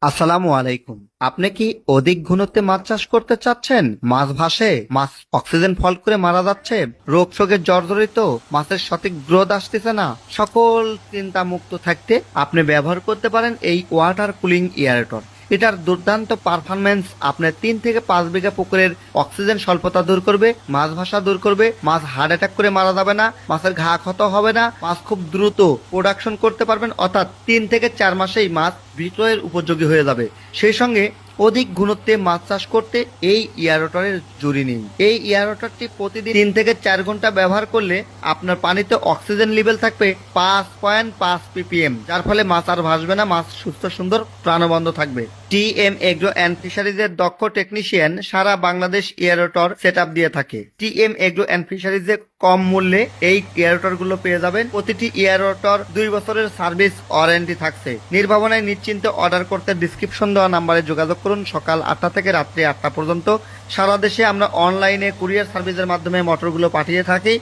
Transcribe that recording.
আসসালামু আলাইকুম। আপনি কি অধিক ঘনত্বে মাছ চাষ করতে চাচ্ছেন? মাছ ভাসে, মাছ অক্সিজেন ফল করে মারা যাচ্ছে, রোগ শোকে জর্জরিত, মাছের সঠিক গ্রোথ আসতেছে না, সকল চিন্তা মুক্ত থাকতে আপনি ব্যবহার করতে পারেন এই ওয়াটার কুলিং এয়ারেটর। এটার দুর্দান্ত পারফরমেন্স আপনার 3 থেকে 5 বিঘা পুকুরের অক্সিজেন স্বল্পতা দূর করবে, মাছ ভাসা দূর করবে, মাছ হার্ট অ্যাটাক করে মারা যাবে না, মাছের ঘা ক্ষত হবে না, মাছ খুব দ্রুত প্রোডাকশন করতে পারবেন, অর্থাৎ 3 থেকে 4 মাসেই মাছ বিক্রয়ের উপযোগী হয়ে যাবে। সেই সঙ্গে অধিক ঘনত্বে মাছ চাষ করতে এই এয়ারোটরের জুড়ি নিন। এই এয়ারোটরটি প্রতিদিন 3 থেকে 4 ঘন্টা ব্যবহার করলে আপনার পানিতে অক্সিজেন লেভেল থাকবে 5.5 ppm, যার ফলে মাছ আর ভাসবে না, মাছ সুস্থ সুন্দর প্রাণবন্ত থাকবে। টিএম এগ্রো অ্যান্ড ফিশারিজের দক্ষ টেকনিশিয়ান সারা বাংলাদেশ এয়ারোটর সেট আপ দিয়ে থাকে। টিএম এগ্রো অ্যান্ড ফিশারিজে কম মূল্যে এই এয়ারোটর গুলো পেয়ে যাবেন। প্রতিটি এয়ারোটর 2 বছরের সার্ভিস ওয়ারেন্টি থাকছে। নির্ভাবনায় নিশ্চিন্তে অর্ডার করতে ডিসক্রিপশন দেওয়া নাম্বারে যোগাযোগ করুন। সকাল 8টা থেকে রাত্রি 8টা পর্যন্ত সারা দেশে আমরা অনলাইনে কুরিয়ার সার্ভিসের মাধ্যমে মোটরগুলো পাঠিয়ে থাকি।